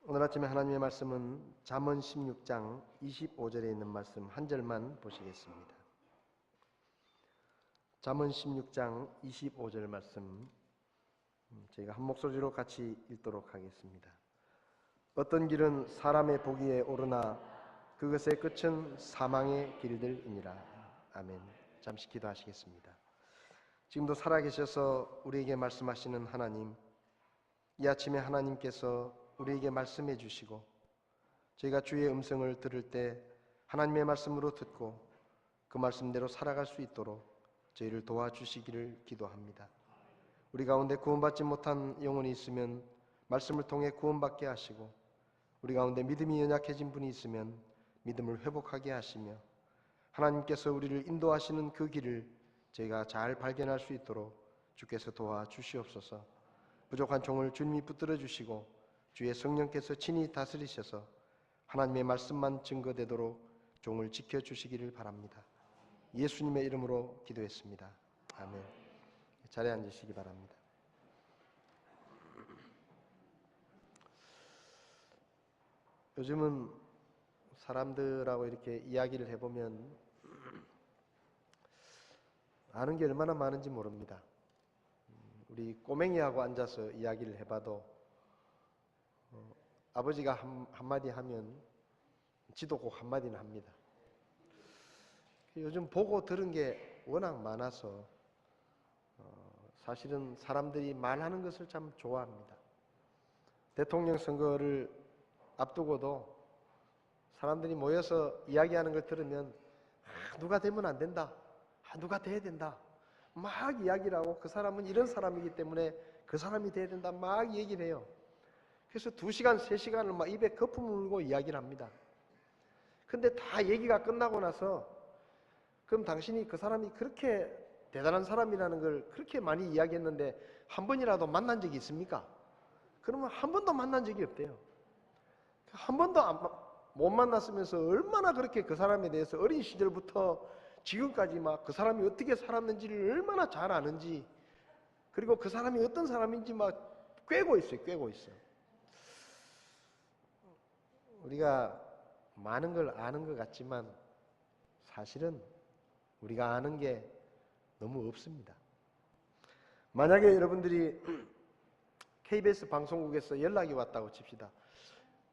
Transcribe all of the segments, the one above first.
오늘 아침에 하나님의 말씀은 잠언 16장 25절에 있는 말씀 한 절만 보시겠습니다. 잠언 16장 25절 말씀 저희가 한 목소리로 같이 읽도록 하겠습니다. 어떤 길은 사람의 보기에 오르나 그것의 끝은 사망의 길들이니라. 아멘. 잠시 기도하시겠습니다. 지금도 살아계셔서 우리에게 말씀하시는 하나님, 이 아침에 하나님께서 우리에게 말씀해 주시고 저희가 주의 음성을 들을 때 하나님의 말씀으로 듣고 그 말씀대로 살아갈 수 있도록 저희를 도와주시기를 기도합니다. 우리 가운데 구원받지 못한 영혼이 있으면 말씀을 통해 구원받게 하시고, 우리 가운데 믿음이 연약해진 분이 있으면 믿음을 회복하게 하시며, 하나님께서 우리를 인도하시는 그 길을 저희가 잘 발견할 수 있도록 주께서 도와주시옵소서. 부족한 종을 주님이 붙들어 주시고 주의 성령께서 친히 다스리셔서 하나님의 말씀만 증거되도록 종을 지켜주시기를 바랍니다. 예수님의 이름으로 기도했습니다. 아멘. 자리에 앉으시기 바랍니다. 요즘은 사람들하고 이렇게 이야기를 해보면 아는 게 얼마나 많은지 모릅니다. 우리 꼬맹이하고 앉아서 이야기를 해봐도 아버지가 한마디 하면 지도 꼭 한마디는 합니다. 요즘 보고 들은 게 워낙 많아서 사실은 사람들이 말하는 것을 참 좋아합니다. 대통령 선거를 앞두고도 사람들이 모여서 이야기하는 걸 들으면 누가 되면 안 된다, 누가 돼야 된다 막 이야기를 하고, 그 사람은 이런 사람이기 때문에 그 사람이 돼야 된다 막 얘기를 해요. 그래서 2시간, 3시간을 막 입에 거품을 물고 이야기를 합니다. 근데 다 얘기가 끝나고 나서 그럼 당신이 그 사람이 그렇게 대단한 사람이라는 걸 그렇게 많이 이야기했는데 한 번이라도 만난 적이 있습니까? 그러면 한 번도 만난 적이 없대요. 한 번도 못 만났으면서 얼마나 그렇게 그 사람에 대해서 어린 시절부터 지금까지 막 그 사람이 어떻게 살았는지를 얼마나 잘 아는지, 그리고 그 사람이 어떤 사람인지 막 꿰고 있어요. 우리가 많은 걸 아는 것 같지만 사실은 우리가 아는 게 너무 없습니다. 만약에 여러분들이 KBS 방송국에서 연락이 왔다고 칩시다.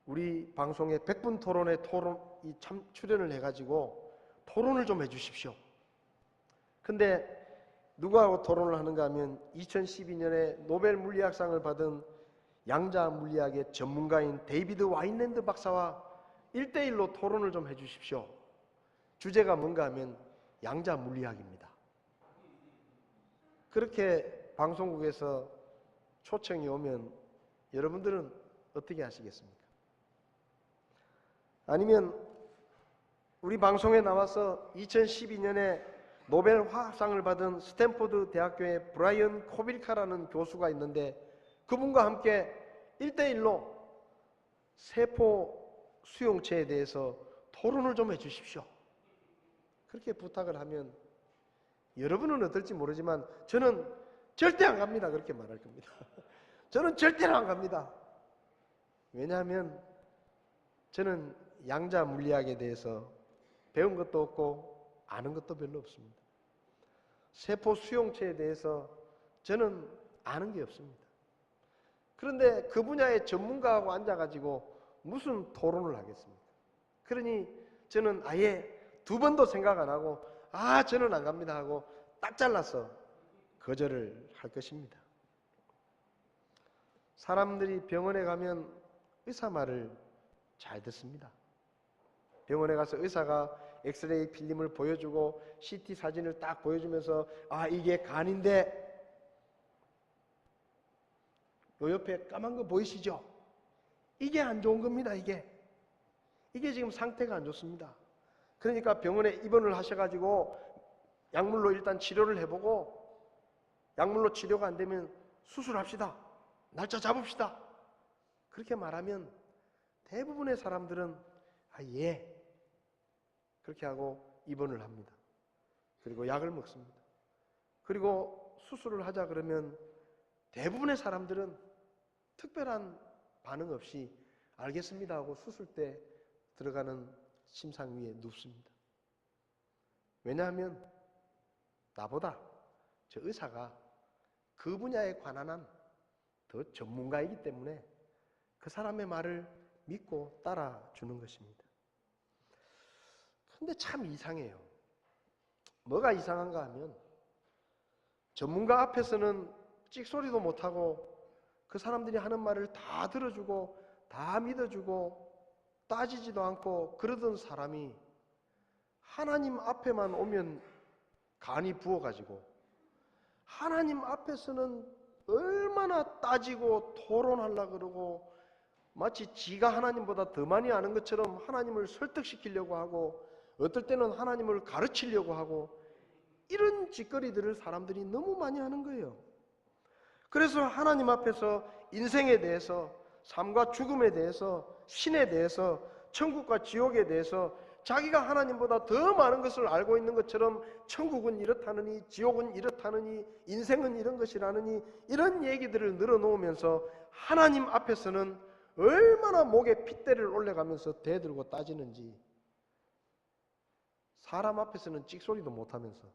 우리 방송에 100분 토론에 출연을 해가지고 토론을 좀 해주십시오. 근데 누구하고 토론을 하는가 하면 2012년에 노벨 물리학상을 받은 양자 물리학의 전문가인 데이비드 와인랜드 박사와 1대1로 토론을 좀 해주십시오. 주제가 뭔가 하면 양자 물리학입니다. 그렇게 방송국에서 초청이 오면 여러분들은 어떻게 하시겠습니까? 아니면 우리 방송에 나와서 2012년에 노벨 화학상을 받은 스탠포드 대학교의 브라이언 코빌카라는 교수가 있는데 그분과 함께 1대1로 세포 수용체에 대해서 토론을 좀 해주십시오. 그렇게 부탁을 하면 여러분은 어떨지 모르지만 저는 절대 안 갑니다. 그렇게 말할 겁니다. 저는 절대로 안 갑니다. 왜냐하면 저는 양자 물리학에 대해서 배운 것도 없고 아는 것도 별로 없습니다. 세포 수용체에 대해서 저는 아는 게 없습니다. 그런데 그 분야의 전문가하고 앉아가지고 무슨 토론을 하겠습니까? 그러니 저는 아예 2번도 생각 안 하고 저는 안 갑니다 하고 딱 잘라서 거절을 할 것입니다. 사람들이 병원에 가면 의사 말을 잘 듣습니다. 병원에 가서 의사가 엑스레이 필름을 보여주고 CT 사진을 딱 보여주면서 이게 간인데 요 옆에 까만 거 보이시죠? 이게 안 좋은 겁니다. 이게 지금 상태가 안 좋습니다. 그러니까 병원에 입원을 하셔가지고 약물로 일단 치료를 해보고, 약물로 치료가 안 되면 수술합시다, 날짜 잡읍시다, 그렇게 말하면 대부분의 사람들은 예, 그렇게 하고 입원을 합니다. 그리고 약을 먹습니다. 그리고 수술을 하자 그러면 대부분의 사람들은 특별한 반응 없이 알겠습니다 하고 수술대 들어가는 침상 위에 눕습니다. 왜냐하면 나보다 저 의사가 그 분야에 관한 한 더 전문가이기 때문에 그 사람의 말을 믿고 따라주는 것입니다. 근데 참 이상해요. 뭐가 이상한가 하면 전문가 앞에서는 찍소리도 못하고 그 사람들이 하는 말을 다 들어주고 다 믿어주고 따지지도 않고 그러던 사람이 하나님 앞에만 오면 간이 부어가지고 하나님 앞에서는 얼마나 따지고 토론하려고 그러고 마치 지가 하나님보다 더 많이 아는 것처럼 하나님을 설득시키려고 하고 어떨 때는 하나님을 가르치려고 하고 이런 짓거리들을 사람들이 너무 많이 하는 거예요. 그래서 하나님 앞에서 인생에 대해서 삶과 죽음에 대해서 신에 대해서 천국과 지옥에 대해서 자기가 하나님보다 더 많은 것을 알고 있는 것처럼 천국은 이렇다느니 지옥은 이렇다느니 인생은 이런 것이라느니 이런 얘기들을 늘어놓으면서 하나님 앞에서는 얼마나 목에 핏대를 올려가면서 대들고 따지는지 사람 앞에서는 찍소리도 못하면서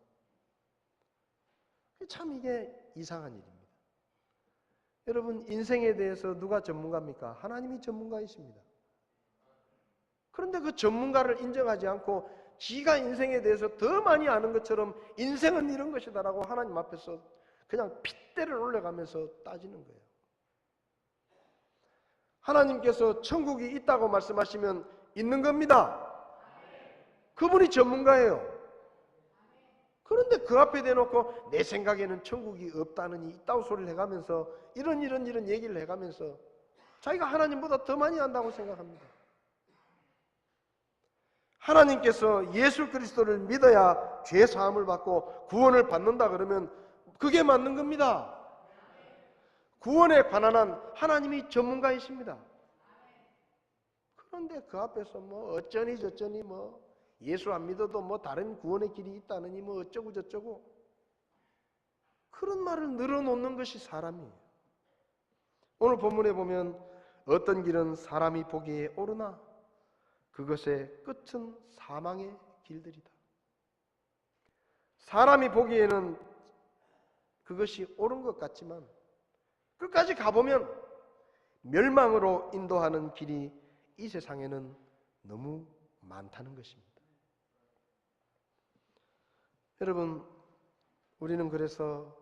참 이게 이상한 일입니다. 여러분 인생에 대해서 누가 전문가입니까? 하나님이 전문가이십니다. 그런데 그 전문가를 인정하지 않고 지가 인생에 대해서 더 많이 아는 것처럼 인생은 이런 것이다라고 하나님 앞에서 그냥 핏대를 올려가면서 따지는 거예요. 하나님께서 천국이 있다고 말씀하시면 있는 겁니다. 그분이 전문가예요. 그런데 그 앞에 대놓고 내 생각에는 천국이 없다느니 있다고 소리를 해가면서 이런 얘기를 해가면서 자기가 하나님보다 더 많이 안다고 생각합니다. 하나님께서 예수 그리스도를 믿어야 죄 사함을 받고 구원을 받는다 그러면 그게 맞는 겁니다. 구원에 관한 한 하나님이 전문가이십니다. 그런데 그 앞에서 뭐 어쩌니 저쩌니 뭐 예수 안 믿어도 뭐 다른 구원의 길이 있다느니 뭐 어쩌고 저쩌고 그런 말을 늘어놓는 것이 사람이에요. 오늘 본문에 보면 어떤 길은 사람이 보기에 옳으나 그것의 끝은 사망의 길들이다. 사람이 보기에는 그것이 옳은 것 같지만 끝까지 가보면 멸망으로 인도하는 길이 이 세상에는 너무 많다는 것입니다. 여러분, 우리는 그래서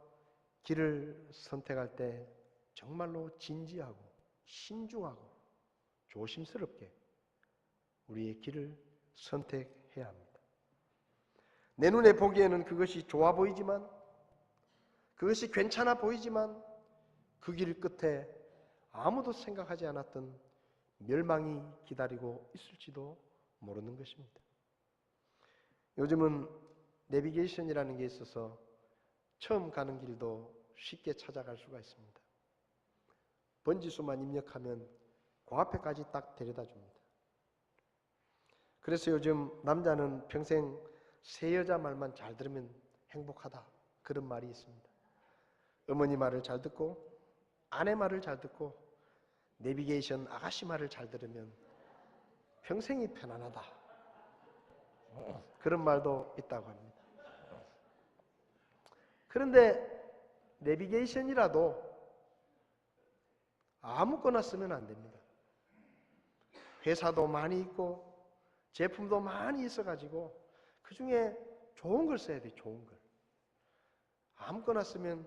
길을 선택할 때 정말로 진지하고 신중하고 조심스럽게 우리의 길을 선택해야 합니다. 내 눈에 보기에는 그것이 좋아 보이지만 그것이 괜찮아 보이지만 그 길 끝에 아무도 생각하지 않았던 멸망이 기다리고 있을지도 모르는 것입니다. 요즘은 내비게이션이라는 게 있어서 처음 가는 길도 쉽게 찾아갈 수가 있습니다. 번지수만 입력하면 그 앞에까지 딱 데려다 줍니다. 그래서 요즘 남자는 평생 새 여자 말만 잘 들으면 행복하다 그런 말이 있습니다. 어머니 말을 잘 듣고 아내 말을 잘 듣고 내비게이션 아가씨 말을 잘 들으면 평생이 편안하다 그런 말도 있다고 합니다. 그런데 내비게이션이라도 아무거나 쓰면 안 됩니다. 회사도 많이 있고 제품도 많이 있어가지고 그 중에 좋은 걸 써야 돼. 좋은 걸. 아무거나 쓰면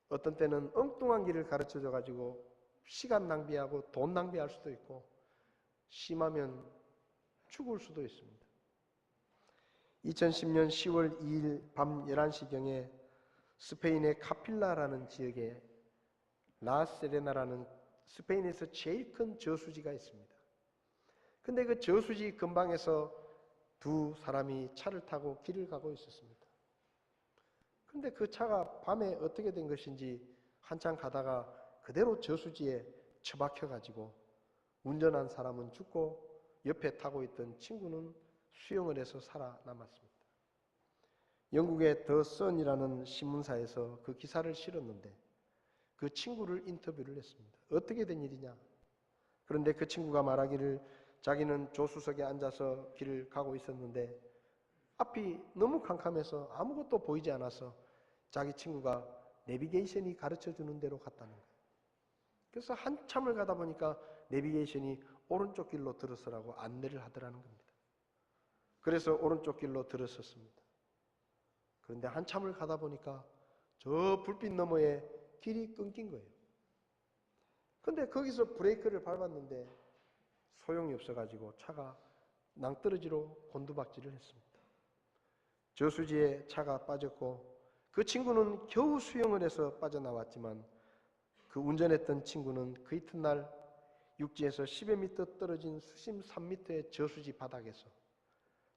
어떤 때는 엉뚱한 길을 가르쳐줘가지고 시간 낭비하고 돈 낭비할 수도 있고 심하면 죽을 수도 있습니다. 2010년 10월 2일 밤 11시경에 스페인의 카필라라는 지역에 라세레나라는 스페인에서 제일 큰 저수지가 있습니다. 근데 그 저수지 근방에서 두 사람이 차를 타고 길을 가고 있었습니다. 근데 그 차가 밤에 어떻게 된 것인지 한참 가다가 그대로 저수지에 처박혀가지고 운전한 사람은 죽고 옆에 타고 있던 친구는 수영을 해서 살아남았습니다. 영국의 더 선이라는 신문사에서 그 기사를 실었는데 그 친구를 인터뷰를 했습니다. 어떻게 된 일이냐? 그런데 그 친구가 말하기를 자기는 조수석에 앉아서 길을 가고 있었는데 앞이 너무 캄캄해서 아무것도 보이지 않아서 자기 친구가 내비게이션이 가르쳐주는 대로 갔다는 거예요. 그래서 한참을 가다 보니까 내비게이션이 오른쪽 길로 들어서라고 안내를 하더라는 겁니다. 그래서 오른쪽 길로 들어섰습니다. 그런데 한참을 가다 보니까 저 불빛 너머에 길이 끊긴 거예요. 근데 거기서 브레이크를 밟았는데 소용이 없어가지고 차가 낭떠러지로 곤두박질을 했습니다. 저수지에 차가 빠졌고 그 친구는 겨우 수영을 해서 빠져나왔지만 그 운전했던 친구는 그 이튿날 육지에서 10여 미터 떨어진 수심 3미터의 저수지 바닥에서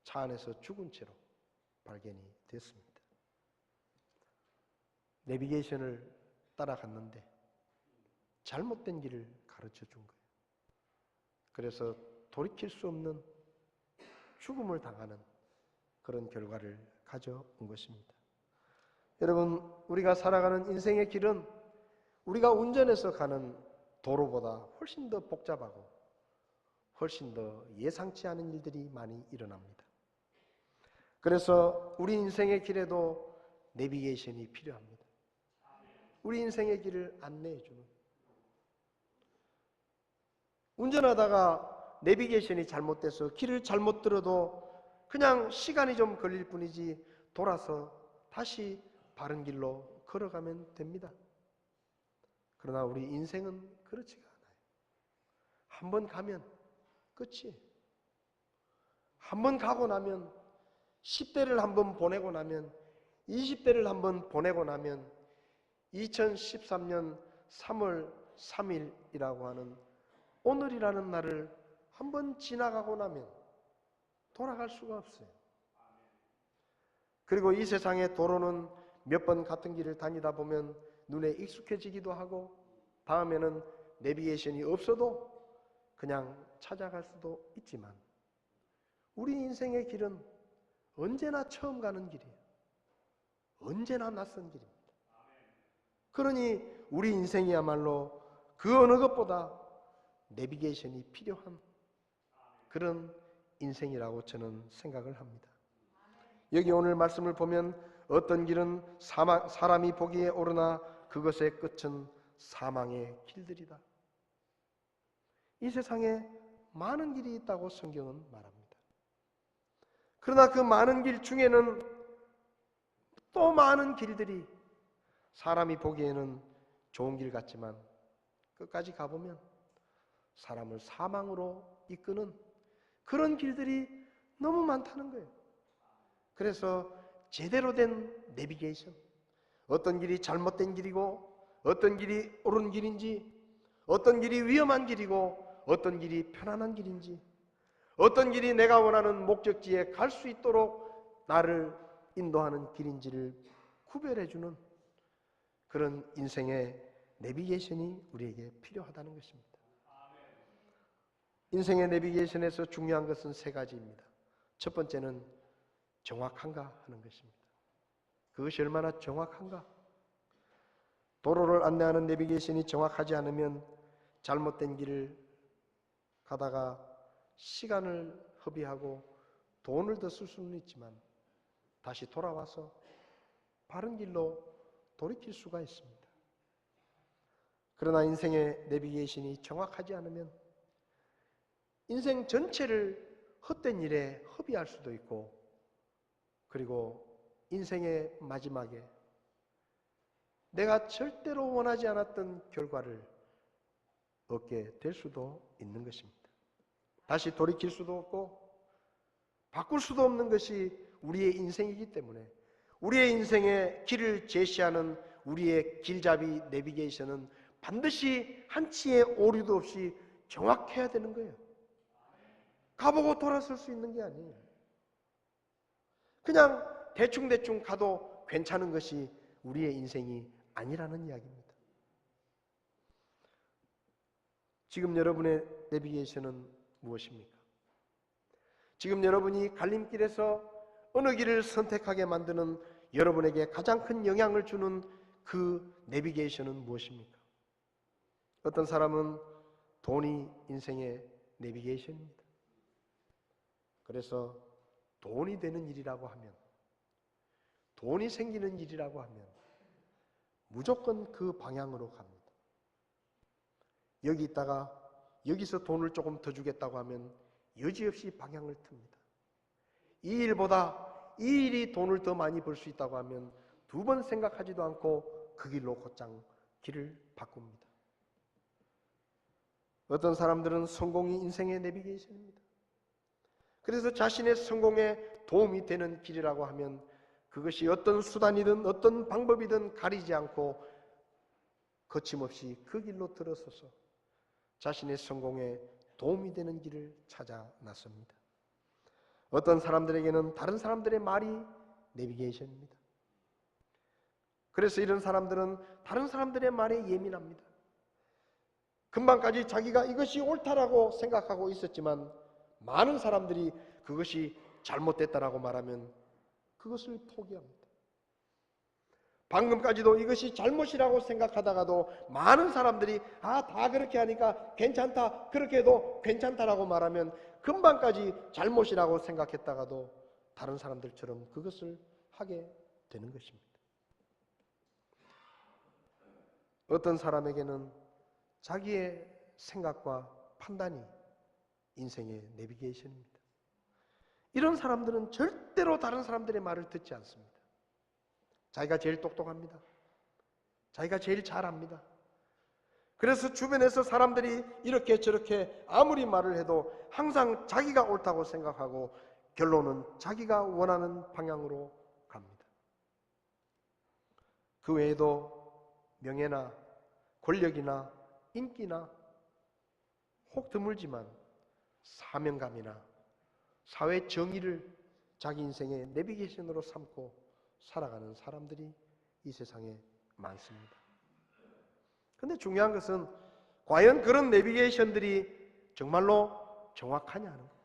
차 안에서 죽은 채로 발견이 됐습니다. 내비게이션을 따라갔는데 잘못된 길을 가르쳐 준 거예요. 그래서 돌이킬 수 없는 죽음을 당하는 그런 결과를 가져온 것입니다. 여러분, 우리가 살아가는 인생의 길은 우리가 운전해서 가는 도로보다 훨씬 더 복잡하고 훨씬 더 예상치 않은 일들이 많이 일어납니다. 그래서 우리 인생의 길에도 내비게이션이 필요합니다. 우리 인생의 길을 안내해 주는. 운전하다가 내비게이션이 잘못돼서 길을 잘못 들어도 그냥 시간이 좀 걸릴 뿐이지 돌아서 다시 바른 길로 걸어가면 됩니다. 그러나 우리 인생은 그렇지가 않아요. 한 번 가면 끝이에요. 한 번 가고 나면 10대를 한번 보내고 나면 20대를 한번 보내고 나면 2013년 3월 3일이라고 하는 오늘이라는 날을 한번 지나가고 나면 돌아갈 수가 없어요. 그리고 이 세상의 도로는 몇 번 같은 길을 다니다 보면 눈에 익숙해지기도 하고 다음에는 내비게이션이 없어도 그냥 찾아갈 수도 있지만 우리 인생의 길은 언제나 처음 가는 길이에요. 언제나 낯선 길입니다. 그러니 우리 인생이야말로 그 어느 것보다 내비게이션이 필요한 그런 인생이라고 저는 생각을 합니다. 여기 오늘 말씀을 보면 어떤 길은 사람이 보기에 오르나 그것의 끝은 사망의 길들이다. 이 세상에 많은 길이 있다고 성경은 말합니다. 그러나 그 많은 길 중에는 또 많은 길들이 사람이 보기에는 좋은 길 같지만 끝까지 가보면 사람을 사망으로 이끄는 그런 길들이 너무 많다는 거예요. 그래서 제대로 된 내비게이션, 어떤 길이 잘못된 길이고 어떤 길이 옳은 길인지, 어떤 길이 위험한 길이고 어떤 길이 편안한 길인지, 어떤 길이 내가 원하는 목적지에 갈 수 있도록 나를 인도하는 길인지를 구별해주는 그런 인생의 내비게이션이 우리에게 필요하다는 것입니다. 인생의 내비게이션에서 중요한 것은 세 가지입니다. 첫 번째는 정확한가 하는 것입니다. 그것이 얼마나 정확한가? 도로를 안내하는 내비게이션이 정확하지 않으면 잘못된 길을 가다가 시간을 허비하고 돈을 더 쓸 수는 있지만 다시 돌아와서 바른 길로 돌이킬 수가 있습니다. 그러나 인생의 내비게이션이 정확하지 않으면 인생 전체를 헛된 일에 허비할 수도 있고, 그리고 인생의 마지막에 내가 절대로 원하지 않았던 결과를 얻게 될 수도 있는 것입니다. 다시 돌이킬 수도 없고 바꿀 수도 없는 것이 우리의 인생이기 때문에 우리의 인생의 길을 제시하는 우리의 길잡이 내비게이션은 반드시 한치의 오류도 없이 정확해야 되는 거예요. 가보고 돌아설 수 있는 게 아니에요. 그냥 대충대충 가도 괜찮은 것이 우리의 인생이 아니라는 이야기입니다. 지금 여러분의 내비게이션은 무엇입니까? 지금 여러분이 갈림길에서 어느 길을 선택하게 만드는 여러분에게 가장 큰 영향을 주는 그 내비게이션은 무엇입니까? 어떤 사람은 돈이 인생의 내비게이션입니다. 그래서 돈이 되는 일이라고 하면, 돈이 생기는 일이라고 하면 무조건 그 방향으로 갑니다. 여기 있다가 여기서 돈을 조금 더 주겠다고 하면 여지없이 방향을 틉니다. 이 일보다 이 일이 돈을 더 많이 벌 수 있다고 하면 두 번 생각하지도 않고 그 길로 곧장 길을 바꿉니다. 어떤 사람들은 성공이 인생의 내비게이션입니다. 그래서 자신의 성공에 도움이 되는 길이라고 하면 그것이 어떤 수단이든 어떤 방법이든 가리지 않고 거침없이 그 길로 들어서서 자신의 성공에 도움이 되는 길을 찾아 나섭니다. 어떤 사람들에게는 다른 사람들의 말이 내비게이션입니다. 그래서 이런 사람들은 다른 사람들의 말에 예민합니다. 금방까지 자기가 이것이 옳다라고 생각하고 있었지만 많은 사람들이 그것이 잘못됐다라고 말하면 그것을 포기합니다. 방금까지도 이것이 잘못이라고 생각하다가도 많은 사람들이 다 그렇게 하니까 괜찮다, 그렇게 해도 괜찮다라고 말하면 금방까지 잘못이라고 생각했다가도 다른 사람들처럼 그것을 하게 되는 것입니다. 어떤 사람에게는 자기의 생각과 판단이 인생의 내비게이션입니다. 이런 사람들은 절대로 다른 사람들의 말을 듣지 않습니다. 자기가 제일 똑똑합니다. 자기가 제일 잘합니다. 그래서 주변에서 사람들이 이렇게 저렇게 아무리 말을 해도 항상 자기가 옳다고 생각하고 결론은 자기가 원하는 방향으로 갑니다. 그 외에도 명예나 권력이나 인기나 혹 드물지만 사명감이나 사회 정의를 자기 인생의 내비게이션으로 삼고 살아가는 사람들이 이 세상에 많습니다. 그런데 중요한 것은 과연 그런 내비게이션들이 정말로 정확하냐 하는 거예요.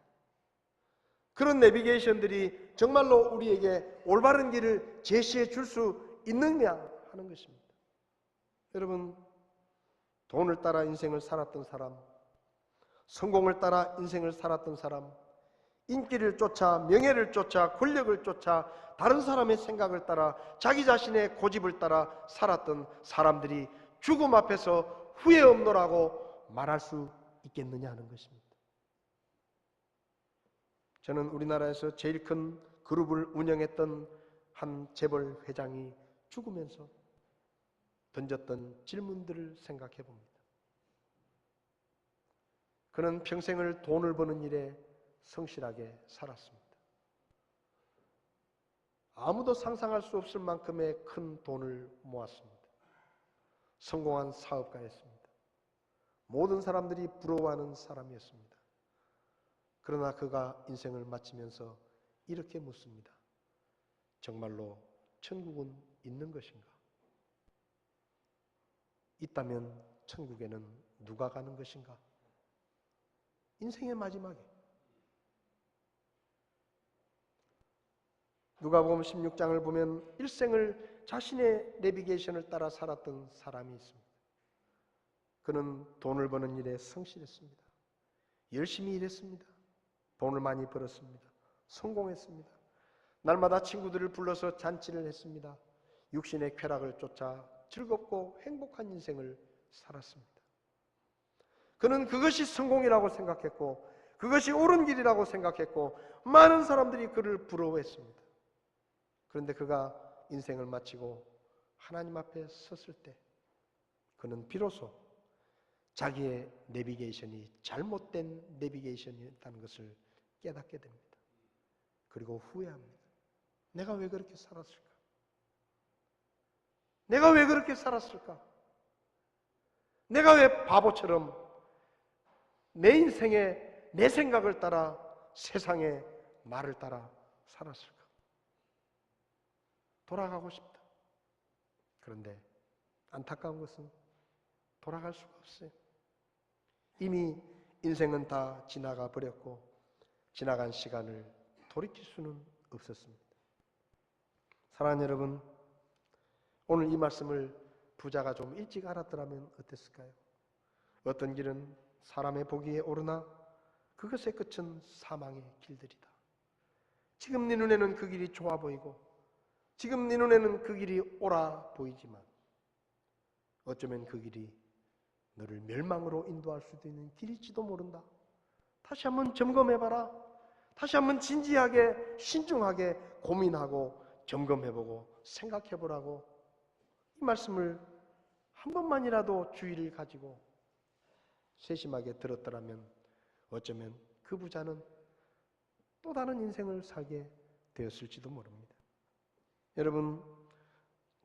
그런 내비게이션들이 정말로 우리에게 올바른 길을 제시해 줄 수 있느냐 하는 것입니다. 여러분, 돈을 따라 인생을 살았던 사람, 성공을 따라 인생을 살았던 사람, 인기를 쫓아, 명예를 쫓아, 권력을 쫓아, 다른 사람의 생각을 따라, 자기 자신의 고집을 따라 살았던 사람들이 죽음 앞에서 후회 없노라고 말할 수 있겠느냐 하는 것입니다. 저는 우리나라에서 제일 큰 그룹을 운영했던 한 재벌 회장이 죽으면서 던졌던 질문들을 생각해 봅니다. 그는 평생을 돈을 버는 일에 성실하게 살았습니다. 아무도 상상할 수 없을 만큼의 큰 돈을 모았습니다. 성공한 사업가였습니다. 모든 사람들이 부러워하는 사람이었습니다. 그러나 그가 인생을 마치면서 이렇게 묻습니다. 정말로 천국은 있는 것인가? 있다면 천국에는 누가 가는 것인가? 인생의 마지막에 누가복음 16장을 보면 일생을 자신의 내비게이션을 따라 살았던 사람이 있습니다. 그는 돈을 버는 일에 성실했습니다. 열심히 일했습니다. 돈을 많이 벌었습니다. 성공했습니다. 날마다 친구들을 불러서 잔치를 했습니다. 육신의 쾌락을 쫓아 즐겁고 행복한 인생을 살았습니다. 그는 그것이 성공이라고 생각했고 그것이 옳은 길이라고 생각했고 많은 사람들이 그를 부러워했습니다. 그런데 그가 인생을 마치고 하나님 앞에 섰을 때 그는 비로소 자기의 내비게이션이 잘못된 내비게이션이었다는 것을 깨닫게 됩니다. 그리고 후회합니다. 내가 왜 그렇게 살았을까? 내가 왜 그렇게 살았을까? 내가 왜 바보처럼 내 인생에 내 생각을 따라 세상의 말을 따라 살았을까? 돌아가고 싶다. 그런데 안타까운 것은 돌아갈 수가 없어요. 이미 인생은 다 지나가 버렸고 지나간 시간을 돌이킬 수는 없었습니다. 사랑하는 여러분, 오늘 이 말씀을 부자가 좀 일찍 알았더라면 어땠을까요? 어떤 길은 사람의 보기에 오르나 그것의 끝은 사망의 길들이다. 지금 네 눈에는 그 길이 좋아 보이고 지금 네 눈에는 그 길이 옳아 보이지만 어쩌면 그 길이 너를 멸망으로 인도할 수도 있는 길일지도 모른다. 다시 한번 점검해봐라. 다시 한번 진지하게 신중하게 고민하고 점검해보고 생각해보라고 이 말씀을 한 번만이라도 주의를 가지고 세심하게 들었더라면 어쩌면 그 부자는 또 다른 인생을 살게 되었을지도 모릅니다. 여러분,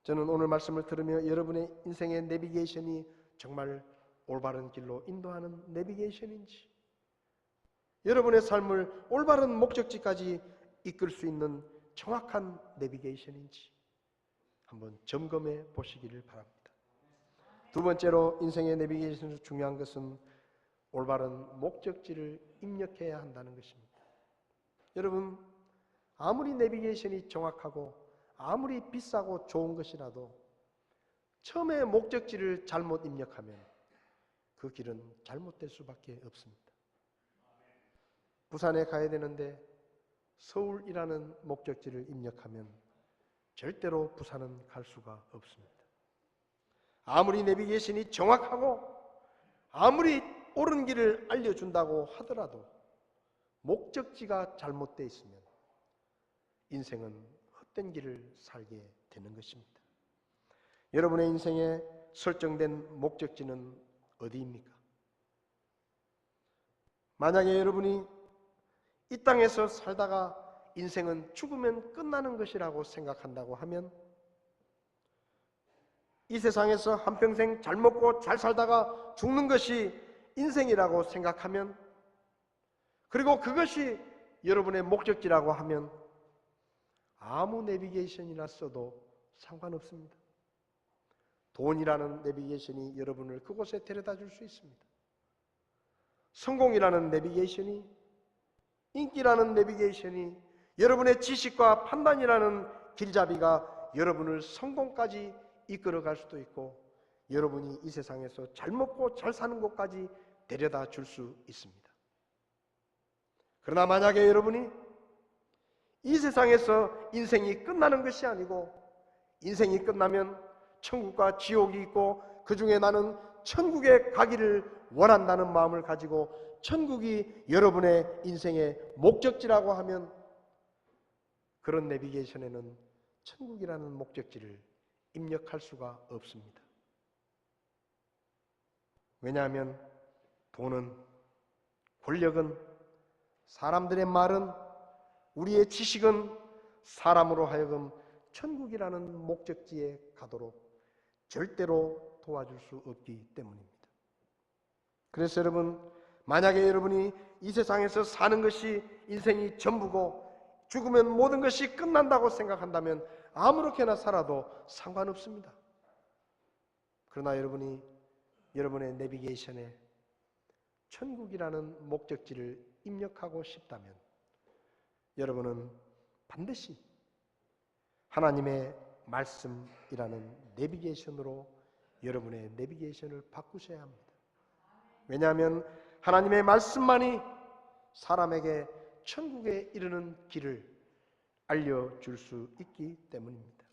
저는 오늘 말씀을 들으며 여러분의 인생의 내비게이션이 정말 올바른 길로 인도하는 내비게이션인지, 여러분의 삶을 올바른 목적지까지 이끌 수 있는 정확한 내비게이션인지 한번 점검해 보시기를 바랍니다. 두 번째로 인생의 내비게이션에서 중요한 것은 올바른 목적지를 입력해야 한다는 것입니다. 여러분, 아무리 내비게이션이 정확하고 아무리 비싸고 좋은 것이라도 처음에 목적지를 잘못 입력하면 그 길은 잘못될 수밖에 없습니다. 부산에 가야 되는데 서울이라는 목적지를 입력하면 절대로 부산은 갈 수가 없습니다. 아무리 내비게이션이 정확하고 아무리 옳은 길을 알려준다고 하더라도 목적지가 잘못되어 있으면 인생은 헛된 길을 살게 되는 것입니다. 여러분의 인생에 설정된 목적지는 어디입니까? 만약에 여러분이 이 땅에서 살다가 인생은 죽으면 끝나는 것이라고 생각한다고 하면 이 세상에서 한평생 잘 먹고 잘 살다가 죽는 것이 인생이라고 생각하면, 그리고 그것이 여러분의 목적지라고 하면 아무 내비게이션이나 써도 상관없습니다. 돈이라는 내비게이션이 여러분을 그곳에 데려다 줄 수 있습니다. 성공이라는 내비게이션이, 인기라는 내비게이션이, 여러분의 지식과 판단이라는 길잡이가 여러분을 성공까지 이끌어갈 수도 있고 여러분이 이 세상에서 잘 먹고 잘 사는 곳까지 데려다 줄 수 있습니다. 그러나 만약에 여러분이 이 세상에서 인생이 끝나는 것이 아니고 인생이 끝나면 천국과 지옥이 있고 그 중에 나는 천국에 가기를 원한다는 마음을 가지고 천국이 여러분의 인생의 목적지라고 하면 그런 내비게이션에는 천국이라는 목적지를 입력할 수가 없습니다. 왜냐하면 돈은, 권력은, 사람들의 말은, 우리의 지식은 사람으로 하여금 천국이라는 목적지에 가도록 절대로 도와줄 수 없기 때문입니다. 그래서 여러분, 만약에 여러분이 이 세상에서 사는 것이 인생이 전부고 죽으면 모든 것이 끝난다고 생각한다면 아무렇게나 살아도 상관없습니다. 그러나 여러분이 여러분의 내비게이션에 천국이라는 목적지를 입력하고 싶다면 여러분은 반드시 하나님의 말씀이라는 내비게이션으로 여러분의 내비게이션을 바꾸셔야 합니다. 왜냐하면 하나님의 말씀만이 사람에게 천국에 이르는 길을 알려줄 수 있기 때문입니다.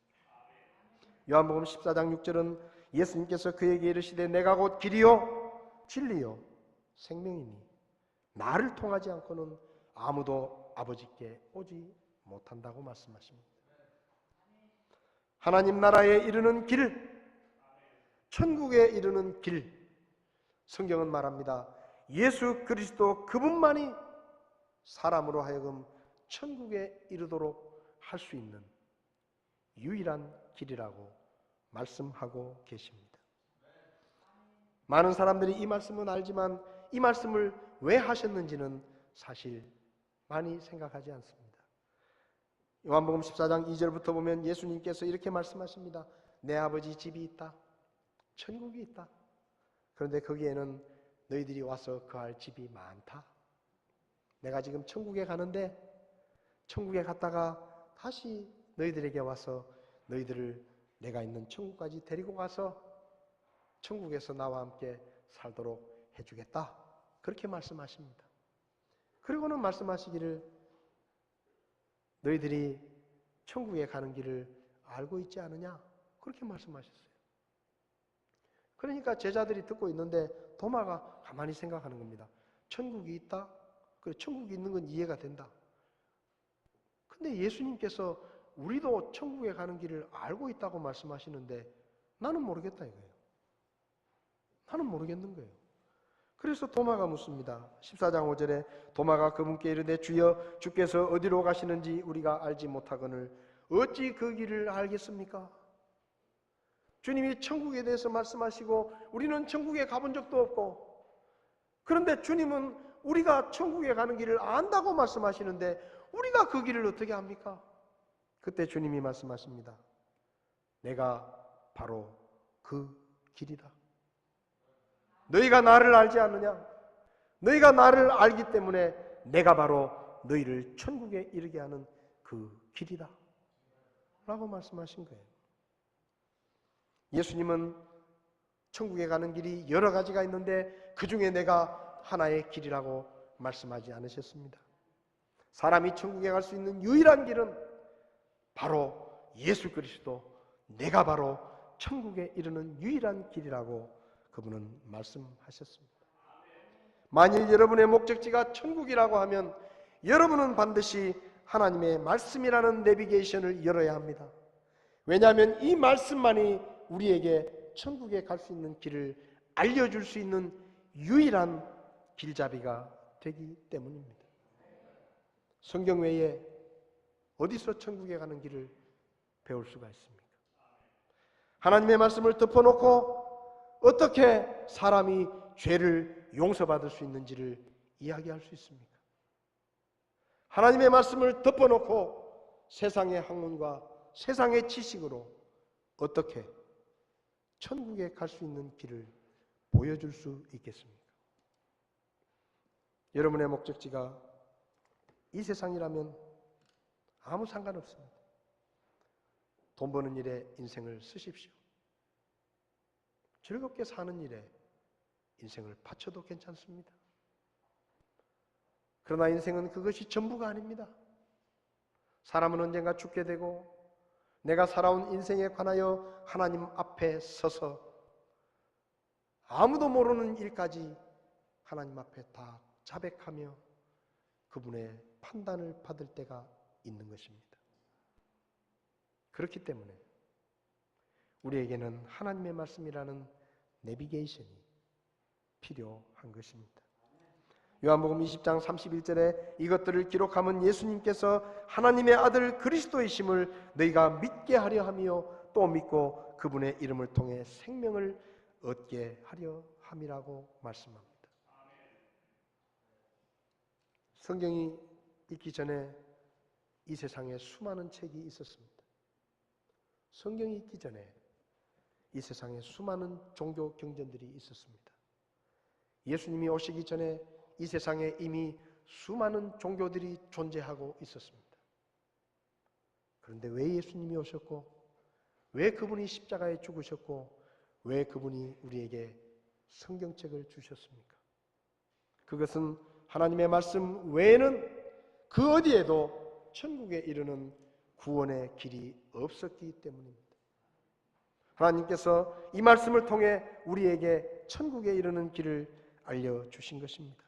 요한복음 14장 6절은 예수님께서 그에게 이르시되 내가 곧 길이요 진리요 생명이니 나를 통하지 않고는 아무도 아버지께 오지 못한다고 말씀하십니다. 하나님 나라에 이르는 길, 천국에 이르는 길, 성경은 말합니다. 예수 그리스도 그분만이 사람으로 하여금 천국에 이르도록 할 수 있는 유일한 길이라고 말씀하고 계십니다. 많은 사람들이 이 말씀은 알지만 이 말씀을 왜 하셨는지는 사실 많이 생각하지 않습니다. 요한복음 14장 2절부터 보면 예수님께서 이렇게 말씀하십니다. 내 아버지 집이 있다. 천국이 있다. 그런데 거기에는 너희들이 와서 거할 집이 많다. 내가 지금 천국에 가는데 천국에 갔다가 다시 너희들에게 와서 너희들을 내가 있는 천국까지 데리고 가서 천국에서 나와 함께 살도록 해주겠다. 그렇게 말씀하십니다. 그리고는 말씀하시기를 너희들이 천국에 가는 길을 알고 있지 않느냐? 그렇게 말씀하셨어요. 그러니까 제자들이 듣고 있는데 도마가 가만히 생각하는 겁니다. 천국이 있다? 그래, 천국이 있는 건 이해가 된다. 근데 예수님께서 우리도 천국에 가는 길을 알고 있다고 말씀하시는데 나는 모르겠다 이거예요. 나는 모르겠는 거예요. 그래서 도마가 묻습니다. 14장 5절에 도마가 그분께 이르되 주여 주께서 어디로 가시는지 우리가 알지 못하거늘 어찌 그 길을 알겠습니까? 주님이 천국에 대해서 말씀하시고 우리는 천국에 가본 적도 없고, 그런데 주님은 우리가 천국에 가는 길을 안다고 말씀하시는데 우리가 그 길을 어떻게 압니까? 그때 주님이 말씀하십니다. 내가 바로 그 길이다. 너희가 나를 알지 않느냐? 너희가 나를 알기 때문에 내가 바로 너희를 천국에 이르게 하는 그 길이다 라고 말씀하신 거예요. 예수님은 천국에 가는 길이 여러 가지가 있는데 그 중에 내가 하나의 길이라고 말씀하지 않으셨습니다. 사람이 천국에 갈 수 있는 유일한 길은 바로 예수 그리스도, 내가 바로 천국에 이르는 유일한 길이라고 그분은 말씀하셨습니다. 만일 여러분의 목적지가 천국이라고 하면 여러분은 반드시 하나님의 말씀이라는 내비게이션을 열어야 합니다. 왜냐하면 이 말씀만이 우리에게 천국에 갈 수 있는 길을 알려줄 수 있는 유일한 길잡이가 되기 때문입니다. 성경 외에 어디서 천국에 가는 길을 배울 수가 있습니까? 하나님의 말씀을 덮어놓고 어떻게 사람이 죄를 용서받을 수 있는지를 이야기할 수 있습니까? 하나님의 말씀을 덮어놓고 세상의 학문과 세상의 지식으로 어떻게 천국에 갈 수 있는 길을 보여줄 수 있겠습니까? 여러분의 목적지가 이 세상이라면 아무 상관없습니다. 돈 버는 일에 인생을 쓰십시오. 즐겁게 사는 일에 인생을 바쳐도 괜찮습니다. 그러나 인생은 그것이 전부가 아닙니다. 사람은 언젠가 죽게 되고 내가 살아온 인생에 관하여 하나님 앞에 서서 아무도 모르는 일까지 하나님 앞에 다 자백하며 그분의 판단을 받을 때가 있는 것입니다. 그렇기 때문에 우리에게는 하나님의 말씀이라는 내비게이션이 필요한 것입니다. 요한복음 20장 31절에 이것들을 기록함은 예수님께서 하나님의 아들 그리스도이심을 너희가 믿게 하려 하며 또 믿고 그분의 이름을 통해 생명을 얻게 하려 함이라고 말씀합니다. 성경이 있기 전에 이 세상에 수많은 책이 있었습니다. 성경이 있기 전에 이 세상에 수많은 종교 경전들이 있었습니다. 예수님이 오시기 전에 이 세상에 이미 수많은 종교들이 존재하고 있었습니다. 그런데 왜 예수님이 오셨고, 왜 그분이 십자가에 죽으셨고, 왜 그분이 우리에게 성경책을 주셨습니까? 그것은 하나님의 말씀 외에는 그 어디에도 천국에 이르는 구원의 길이 없었기 때문입니다. 하나님께서 이 말씀을 통해 우리에게 천국에 이르는 길을 알려주신 것입니다.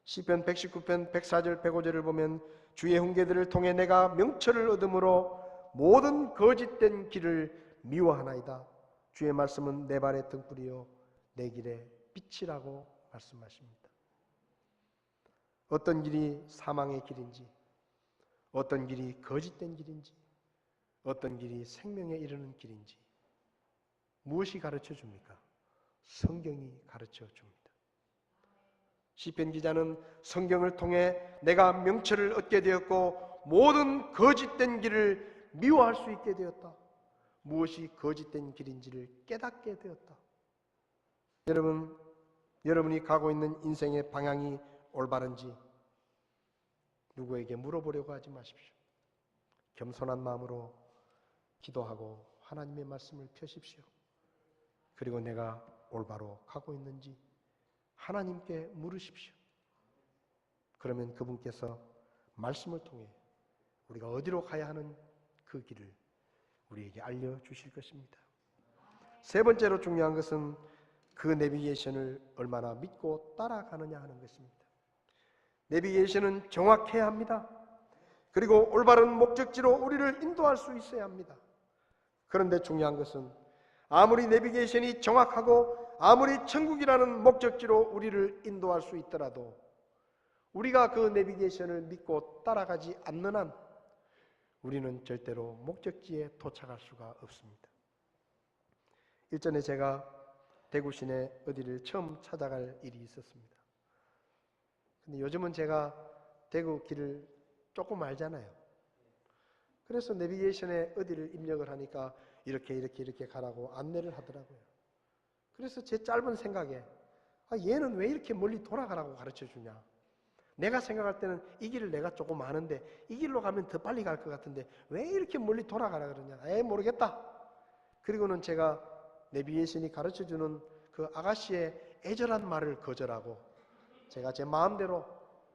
시편 119편 104절 105절을 보면 주의 훈계들을 통해 내가 명철을 얻음으로 모든 거짓된 길을 미워하나이다. 주의 말씀은 내 발의 등불이요 내 길의 빛이라고 말씀하십니다. 어떤 길이 사망의 길인지, 어떤 길이 거짓된 길인지, 어떤 길이 생명에 이르는 길인지 무엇이 가르쳐 줍니까? 성경이 가르쳐 줍니다. 시편 기자는 성경을 통해 내가 명철을 얻게 되었고 모든 거짓된 길을 미워할 수 있게 되었다. 무엇이 거짓된 길인지를 깨닫게 되었다. 여러분이 가고 있는 인생의 방향이 올바른지 누구에게 물어보려고 하지 마십시오. 겸손한 마음으로 기도하고 하나님의 말씀을 펴십시오. 그리고 내가 올바로 가고 있는지 하나님께 물으십시오. 그러면 그분께서 말씀을 통해 우리가 어디로 가야 하는 그 길을 우리에게 알려주실 것입니다. 세 번째로 중요한 것은 그 내비게이션을 얼마나 믿고 따라가느냐 하는 것입니다. 내비게이션은 정확해야 합니다. 그리고 올바른 목적지로 우리를 인도할 수 있어야 합니다. 그런데 중요한 것은 아무리 내비게이션이 정확하고 아무리 천국이라는 목적지로 우리를 인도할 수 있더라도 우리가 그 내비게이션을 믿고 따라가지 않는 한 우리는 절대로 목적지에 도착할 수가 없습니다. 일전에 제가 대구 시내 어디를 처음 찾아갈 일이 있었습니다. 근데 요즘은 제가 대구 길을 조금 알잖아요. 그래서 내비게이션에 어디를 입력을 하니까 이렇게 가라고 안내를 하더라고요. 그래서 제 짧은 생각에 얘는 왜 이렇게 멀리 돌아가라고 가르쳐 주냐. 내가 생각할 때는 이 길을 내가 조금 아는데 이 길로 가면 더 빨리 갈 것 같은데 왜 이렇게 멀리 돌아가라 그러냐. 모르겠다. 그리고는 제가 내비게이션이 가르쳐 주는 그 아가씨의 애절한 말을 거절하고 제가 제 마음대로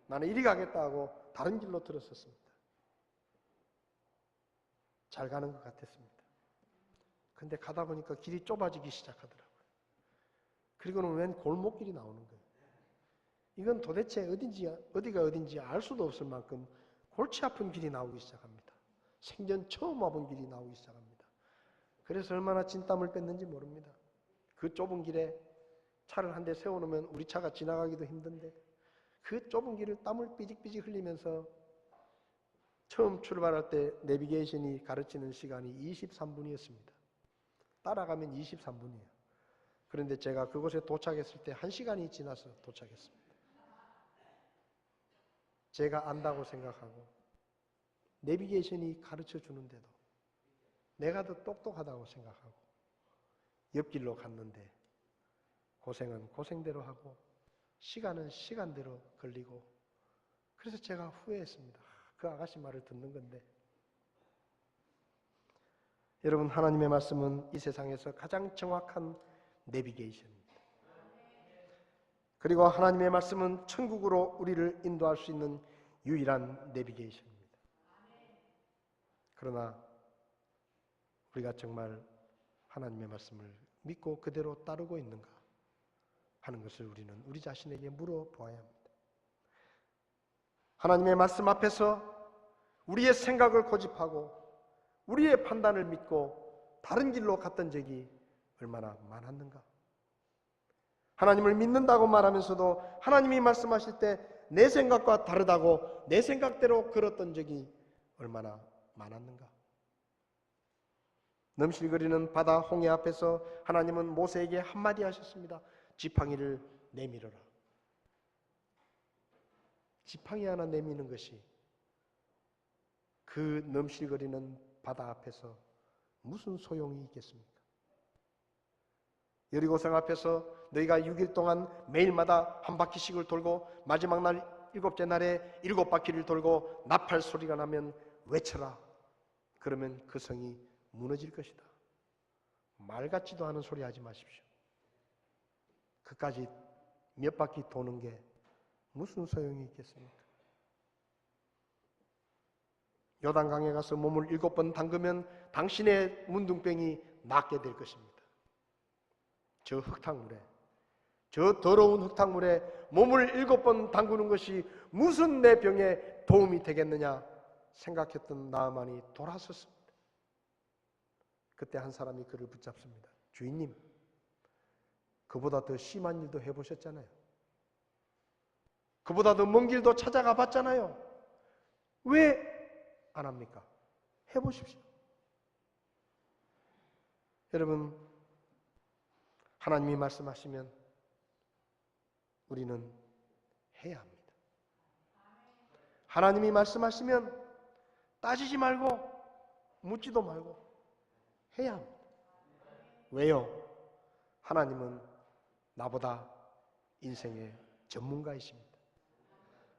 나는 이리 가겠다 하고 다른 길로 들었었습니다. 잘 가는 것 같았습니다. 근데 가다 보니까 길이 좁아지기 시작하더라고요. 그리고는 웬 골목길이 나오는 거예요. 이건 도대체 어디가 어딘지 알 수도 없을 만큼 골치 아픈 길이 나오기 시작합니다. 생전 처음 와본 길이 나오기 시작합니다. 그래서 얼마나 진땀을 뺐는지 모릅니다. 그 좁은 길에 차를 한 대 세워놓으면 우리 차가 지나가기도 힘든데 그 좁은 길을 땀을 삐직삐직 흘리면서 처음 출발할 때 내비게이션이 가르치는 시간이 23분이었습니다. 따라가면 23분이에요. 그런데 제가 그곳에 도착했을 때 1시간이 지나서 도착했습니다. 제가 안다고 생각하고 내비게이션이 가르쳐 주는데도 내가 더 똑똑하다고 생각하고 옆길로 갔는데 고생은 고생대로 하고 시간은 시간대로 걸리고 그래서 제가 후회했습니다. 그 아가씨 말을 듣는 건데 여러분 하나님의 말씀은 이 세상에서 가장 정확한 내비게이션입니다. 그리고 하나님의 말씀은 천국으로 우리를 인도할 수 있는 유일한 내비게이션입니다. 그러나 우리가 정말 하나님의 말씀을 믿고 그대로 따르고 있는가 하는 것을 우리는 우리 자신에게 물어보아야 합니다. 하나님의 말씀 앞에서 우리의 생각을 고집하고 우리의 판단을 믿고 다른 길로 갔던 적이 얼마나 많았는가. 하나님을 믿는다고 말하면서도 하나님이 말씀하실 때 내 생각과 다르다고 내 생각대로 걸었던 적이 얼마나 많았는가. 넘실거리는 바다 홍해 앞에서 하나님은 모세에게 한마디 하셨습니다. 지팡이를 내밀어라. 지팡이 하나 내미는 것이 그 넘실거리는 바다 앞에서 무슨 소용이 있겠습니까? 여리고성 앞에서 너희가 6일 동안 매일마다 한 바퀴씩을 돌고 마지막 날 7째 날에 7바퀴를 돌고 나팔 소리가 나면 외쳐라. 그러면 그 성이 무너질 것이다. 말 같지도 않은 소리 하지 마십시오. 그까지 몇 바퀴 도는 게 무슨 소용이 있겠습니까? 요단강에 가서 몸을 7번 담그면 당신의 문둥병이 낫게 될 것입니다. 저 흙탕물에, 저 더러운 흙탕물에 몸을 7번 담그는 것이 무슨 내 병에 도움이 되겠느냐 생각했던 나아만이 돌아섰습니다. 그때 한 사람이 그를 붙잡습니다. 주인님, 그보다 더 심한 일도 해보셨잖아요. 그보다 더 먼 길도 찾아가 봤잖아요. 왜 안 합니까? 해보십시오. 여러분, 하나님이 말씀하시면 우리는 해야 합니다. 하나님이 말씀하시면 따지지 말고 묻지도 말고 해야 합니다. 왜요? 하나님은 나보다 인생의 전문가이십니다.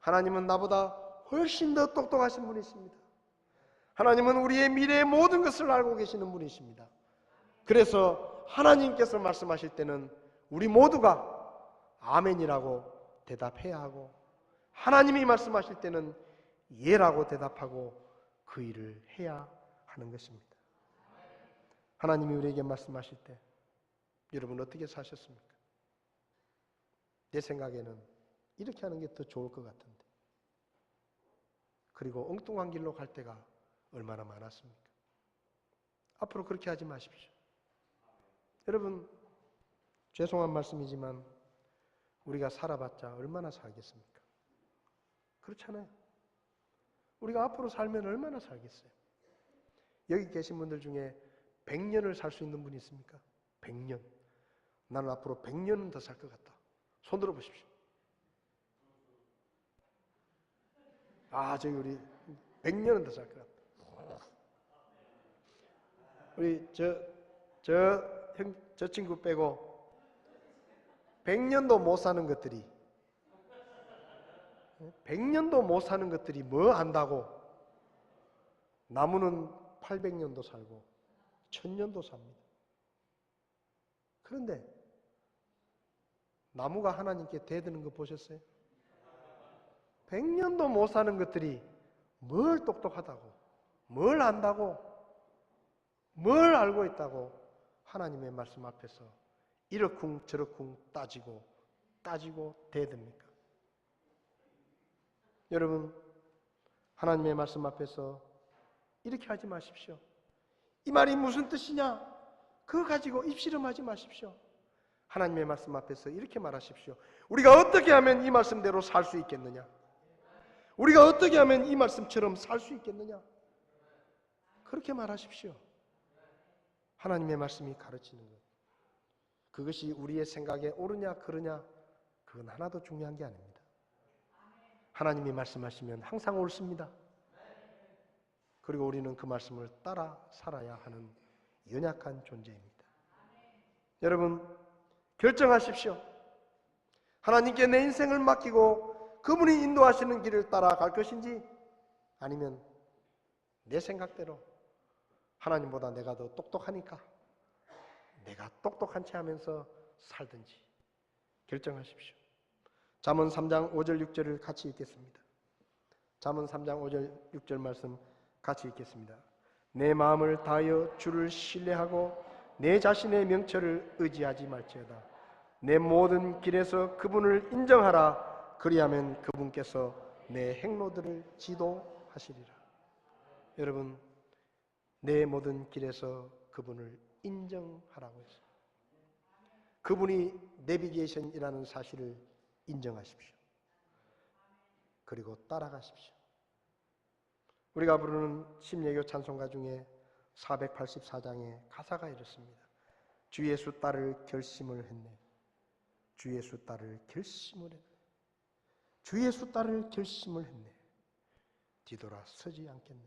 하나님은 나보다 훨씬 더 똑똑하신 분이십니다. 하나님은 우리의 미래의 모든 것을 알고 계시는 분이십니다. 그래서 하나님께서 말씀하실 때는 우리 모두가 아멘이라고 대답해야 하고, 하나님이 말씀하실 때는 예라고 대답하고 그 일을 해야 하는 것입니다. 하나님이 우리에게 말씀하실 때 여러분 어떻게 사셨습니까? 내 생각에는 이렇게 하는 게 더 좋을 것 같은데, 그리고 엉뚱한 길로 갈 때가 얼마나 많았습니까? 앞으로 그렇게 하지 마십시오. 여러분, 죄송한 말씀이지만 우리가 살아봤자 얼마나 살겠습니까? 그렇잖아요. 우리가 앞으로 살면 얼마나 살겠어요? 여기 계신 분들 중에 100년을 살 수 있는 분이 있습니까? 100년. 나는 앞으로 100년은 더 살 것 같다. 손 들어 보십시오. 저기 우리 100년은 더 살 것 같다. 우리 저 친구 빼고 100년도 못 사는 것들이 100년도 못 사는 것들이 뭐 안다고? 나무는 800년도 살고 1000년도 삽니다. 그런데 나무가 하나님께 대드는 거 보셨어요? 100년도 못 사는 것들이 뭘 똑똑하다고, 뭘 안다고, 뭘 알고 있다고 하나님의 말씀 앞에서 이러쿵 저러쿵 따지고 대듭니까? 여러분, 하나님의 말씀 앞에서 이렇게 하지 마십시오. 이 말이 무슨 뜻이냐? 그거 가지고 입씨름하지 마십시오. 하나님의 말씀 앞에서 이렇게 말하십시오. 우리가 어떻게 하면 이 말씀대로 살 수 있겠느냐? 우리가 어떻게 하면 이 말씀처럼 살 수 있겠느냐? 그렇게 말하십시오. 하나님의 말씀이 가르치는 것, 그것이 우리의 생각에 옳으냐 그르냐, 그건 하나도 중요한 게 아닙니다. 하나님이 말씀하시면 항상 옳습니다. 그리고 우리는 그 말씀을 따라 살아야 하는 연약한 존재입니다. 여러분, 결정하십시오. 하나님께 내 인생을 맡기고 그분이 인도하시는 길을 따라갈 것인지, 아니면 내 생각대로 하나님보다 내가 더 똑똑하니까 내가 똑똑한 체 하면서 살든지 결정하십시오. 잠언 3장 5절 6절을 같이 읽겠습니다. 잠언 3장 5절 6절 말씀 같이 읽겠습니다. 내 마음을 다하여 주를 신뢰하고 내 자신의 명철을 의지하지 말지어다. 내 모든 길에서 그분을 인정하라. 그리하면 그분께서 내 행로들을 지도하시리라. 여러분, 내 모든 길에서 그분을 인정하라고 했어요. 그분이 내비게이션이라는 사실을 인정하십시오. 그리고 따라가십시오. 우리가 부르는 심예교 찬송가 중에 484장의 가사가 이렇습니다. 주 예수 따를 결심을 했네. 주 예수 따를 결심을 했네. 주 예수 따를 결심을 했네. 뒤돌아 서지 않겠네.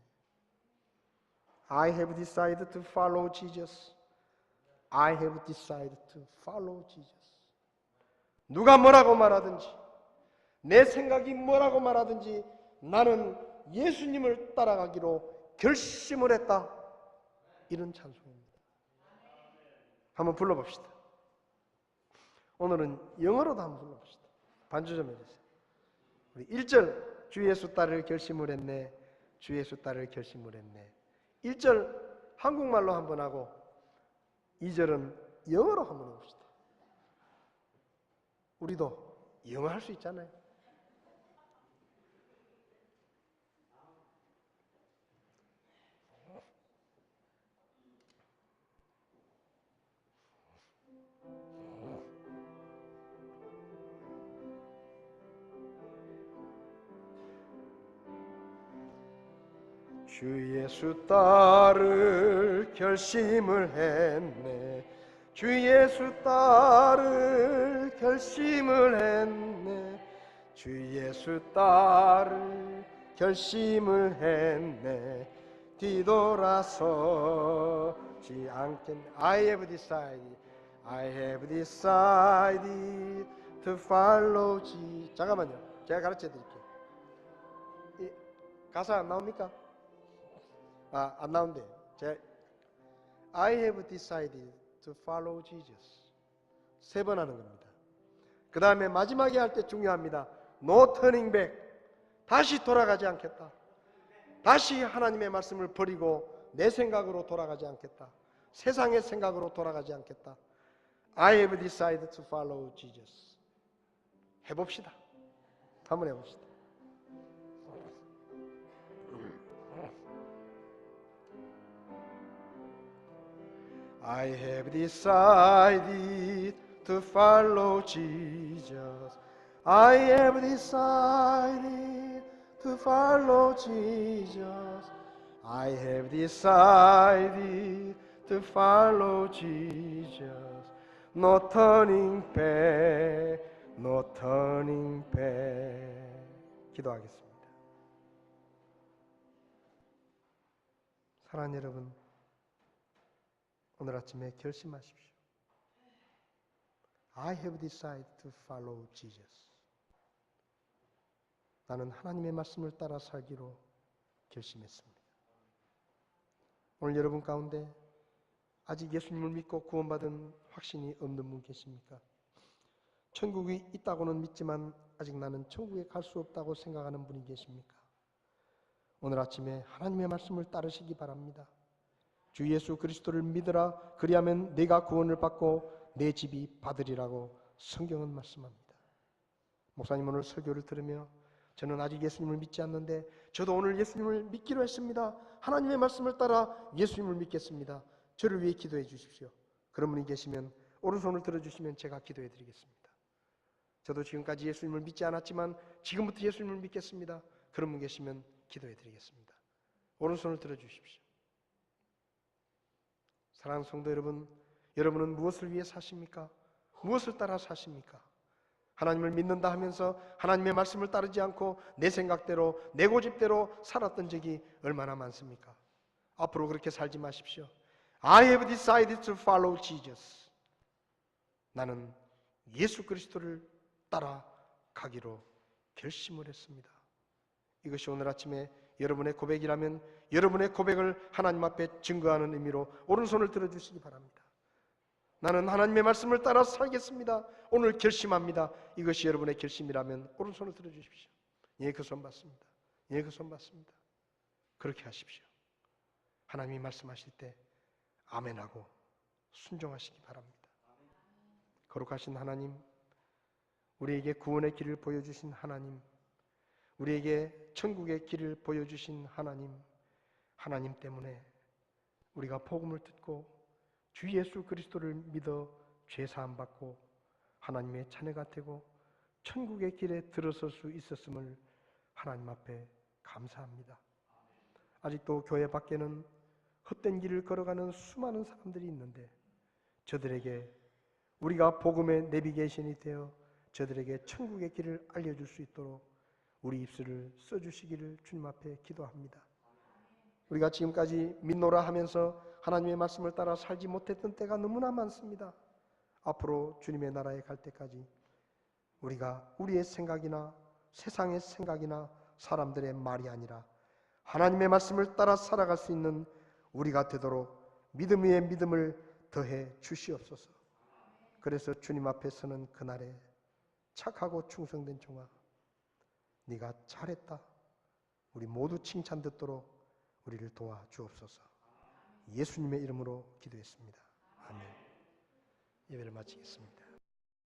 I have decided to follow Jesus. I have decided to follow Jesus. 누가 뭐라고 말하든지, 내 생각이 뭐라고 말하든지 나는 예수님을 따라가기로 결심을 했다. 이런 찬송입니다. 한번 불러봅시다. 오늘은 영어로도 한번 불러봅시다. 반주 좀 해주세요. 우리 1절 주 예수 따를 결심을 했네. 주 예수 따를 결심을 했네. 1절 한국말로 한번 하고 2절은 영어로 한번 해봅시다. 우리도 영어 할 수 있잖아요. 주 예수 따를 결심을 했네. 주 예수 따를 결심을 했네. 주 예수 따를 결심을 했네. 뒤돌아서지 않겠네. I have decided, I have decided to follow Jesus. 잠깐만요. 제가 가르쳐 드릴게요. 가사 안 나옵니까? 안 나온대요. I have decided to follow Jesus. 3번 하는 겁니다. 그 다음에 마지막에 할 때 중요합니다. No turning back. 다시 돌아가지 않겠다. 다시 하나님의 말씀을 버리고 내 생각으로 돌아가지 않겠다. 세상의 생각으로 돌아가지 않겠다. I have decided to follow Jesus. 해봅시다. 한번 해봅시다. I have decided to follow Jesus. I have decided to follow Jesus. I have decided to follow Jesus. No turning back, no turning back. 기도하겠습니다. 사랑하는 여러분, 오늘 아침에 결심하십시오. I have decided to follow Jesus. 나는 하나님의 말씀을 따라 살기로 결심했습니다. 오늘 여러분 가운데 아직 예수님을 믿고 구원받은 확신이 없는 분 계십니까? 천국이 있다고는 믿지만 아직 나는 천국에 갈 수 없다고 생각하는 분이 계십니까? 오늘 아침에 하나님의 말씀을 따르시기 바랍니다. 주 예수 그리스도를 믿으라. 그리하면 네가 구원을 받고 내 집이 받으리라고 성경은 말씀합니다. 목사님 오늘 설교를 들으며 저는 아직 예수님을 믿지 않는데 저도 오늘 예수님을 믿기로 했습니다. 하나님의 말씀을 따라 예수님을 믿겠습니다. 저를 위해 기도해 주십시오. 그런 분이 계시면 오른손을 들어주시면 제가 기도해 드리겠습니다. 저도 지금까지 예수님을 믿지 않았지만 지금부터 예수님을 믿겠습니다. 그런 분 계시면 기도해 드리겠습니다. 오른손을 들어주십시오. 사랑하는 성도 여러분, 여러분은 무엇을 위해 사십니까? 무엇을 따라 사십니까? 하나님을 믿는다 하면서 하나님의 말씀을 따르지 않고 내 생각대로 내 고집대로 살았던 적이 얼마나 많습니까? 앞으로 그렇게 살지 마십시오. I have decided to follow Jesus. 나는 예수 그리스도를 따라가기로 결심을 했습니다. 이것이 오늘 아침에 여러분의 고백이라면 여러분의 고백을 하나님 앞에 증거하는 의미로 오른손을 들어주시기 바랍니다. 나는 하나님의 말씀을 따라 살겠습니다. 오늘 결심합니다. 이것이 여러분의 결심이라면 오른손을 들어주십시오. 예, 그 손 받습니다. 예, 그 손 받습니다. 그렇게 하십시오. 하나님이 말씀하실 때 아멘하고 순종하시기 바랍니다. 거룩하신 하나님, 우리에게 구원의 길을 보여주신 하나님, 우리에게 천국의 길을 보여주신 하나님, 하나님 때문에 우리가 복음을 듣고 주 예수 그리스도를 믿어 죄사함 받고 하나님의 자녀가 되고 천국의 길에 들어설 수 있었음을 하나님 앞에 감사합니다. 아직도 교회 밖에는 헛된 길을 걸어가는 수많은 사람들이 있는데 저들에게 우리가 복음의 내비게이션이 되어 저들에게 천국의 길을 알려줄 수 있도록 우리 입술을 써주시기를 주님 앞에 기도합니다. 우리가 지금까지 믿노라 하면서 하나님의 말씀을 따라 살지 못했던 때가 너무나 많습니다. 앞으로 주님의 나라에 갈 때까지 우리가 우리의 생각이나 세상의 생각이나 사람들의 말이 아니라 하나님의 말씀을 따라 살아갈 수 있는 우리가 되도록 믿음 위에 믿음을 더해 주시옵소서. 그래서 주님 앞에 서는 그날에 착하고 충성된 종아, 네가 잘했다, 우리 모두 칭찬 듣도록 우리를 도와주옵소서. 예수님의 이름으로 기도했습니다. 아멘. 예배를 마치겠습니다.